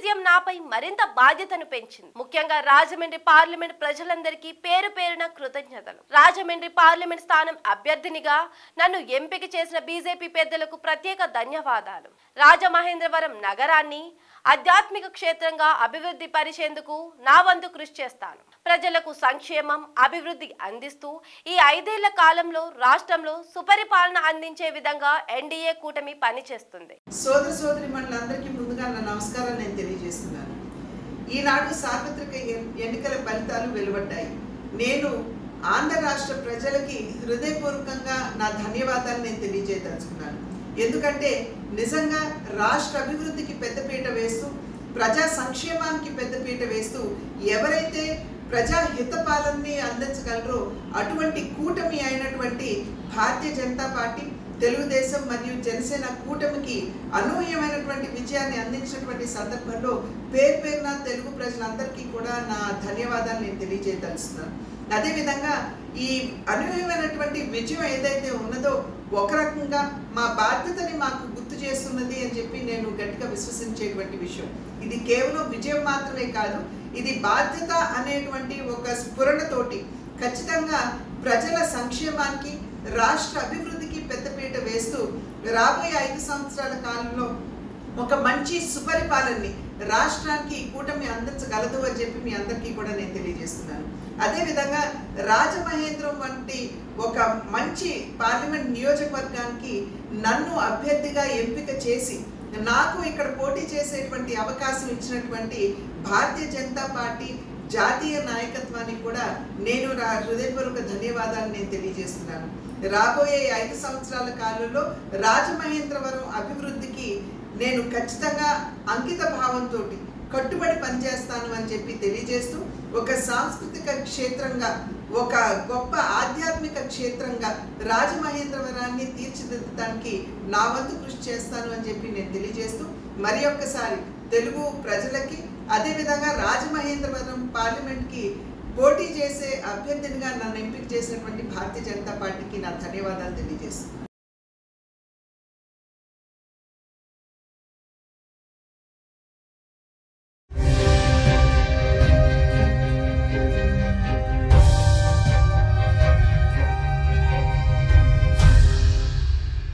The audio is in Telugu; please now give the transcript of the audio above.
విజయం నాపై మరింత బాధ్యతను పెంచింది. ముఖ్యంగా రాజమండ్రి పార్లమెంట్ ప్రజలందరికీ పేరు పేరున కృతజ్ఞతలు. రాజమండ్రి పార్లమెంట్ స్థానం అభ్యర్థినిగా నన్ను ఎంపిక చేసిన బీజేపీ పెద్దలకు ప్రత్యేక ధన్యవాదాలు. రాజమహేంద్రవరం నగరాన్ని ఆధ్యాత్మిక క్షేత్రంగా అభివృద్ధి పరిచేందుకు నా వంతు కృషి చేస్తాను. ప్రజలకు సంక్షేమం, అభివృద్ధి అందిస్తూ ఈ 5 ఏళ్ల కాలంలో రాష్ట్రంలో సుపరిపాలన అందించే విధంగా ఎన్డీఏ కూటమి పనిచేస్తుంది. సోదర సోదరీమణులందరికీ ముందుగా నా నమస్కారాలు నేను తెలియజేస్తున్నాను. ఈనాడు సార్వత్రిక ఎన్నికల ఫలితాలు వెలువడ్డాయి. నేను ఆంధ్ర రాష్ట్ర ప్రజలకి హృదయపూర్వకంగా నా ధన్యవాదాలు నేను తెలియజేయదలుచుకున్నాను. ఎందుకంటే నిజంగా రాష్ట్ర అభివృద్ధికి పెద్దపీట వేస్తూ, ప్రజా సంక్షేమానికి పెద్దపీట వేస్తూ ఎవరైతే ప్రజా హితపాలనని అందించగలరో అటువంటి కూటమి అయినటువంటి భారతీయ జనతా పార్టీ, తెలుగుదేశం మరియు జనసేన కూటమికి అనూహ్యమైనటువంటి విజయాన్ని అందించినటువంటి సందర్భంలో పేరున తెలుగు ప్రజలందరికీ కూడా నా ధన్యవాదాలు నేను తెలియజేయదలుస్తున్నాను. అదేవిధంగా ఈ అనూహ్యమైనటువంటి విజయం ఏదైతే ఉన్నదో ఒక రకంగా మా బాధ్యతని మాకు గుర్తు చేస్తున్నది అని చెప్పి నేను గట్టిగా విశ్వసించేటువంటి విషయం. ఇది కేవలం విజయం మాత్రమే కాదు, ఇది బాధ్యత అనేటువంటి ఒక స్ఫురణతోటి ఖచ్చితంగా ప్రజల సంక్షేమానికి, రాష్ట్ర అభివృద్ధికి పెద్దపీట వేస్తూ రాబోయే 5 సంవత్సరాల కాలంలో ఒక మంచి సుపరిపాలనని రాష్ట్రానికి కూటమి అందించగలదు అని చెప్పి మీ అందరికీ కూడా నేను తెలియజేస్తున్నాను. అదేవిధంగా రాజమహేంద్రం వంటి ఒక మంచి పార్లమెంట్ నియోజకవర్గానికి నన్ను అభ్యర్థిగా ఎంపిక చేసి నాకు ఇక్కడ పోటీ చేసేటువంటి అవకాశం ఇచ్చినటువంటి భారతీయ జనతా పార్టీ జాతీయ నాయకత్వానికి కూడా నేను నా హృదయపూర్వక ధన్యవాదాలు నేను తెలియజేస్తున్నాను. రాబోయే 5 సంవత్సరాల కాలంలో రాజమహేంద్రవరం అభివృద్ధికి నేను ఖచ్చితంగా అంకిత భావంతో కట్టుబడి పనిచేస్తాను అని చెప్పి తెలియజేస్తూ, ఒక సాంస్కృతిక క్షేత్రంగా, ఒక గొప్ప ఆధ్యాత్మిక క్షేత్రంగా రాజమహేంద్రవరాన్ని తీర్చిదిద్దడానికి నా వంతు కృషి చేస్తాను అని చెప్పి నేను తెలియజేస్తూ, మరి ఒక్కసారి తెలుగు ప్రజలకి, అదేవిధంగా రాజమహేంద్రవరం పార్లమెంట్కి పోటీ చేసే అభ్యర్థినిగా నన్ను ఎంపిక చేసినటువంటి భారతీయ జనతా పార్టీకి నా ధన్యవాదాలు తెలియజేస్తున్నాను.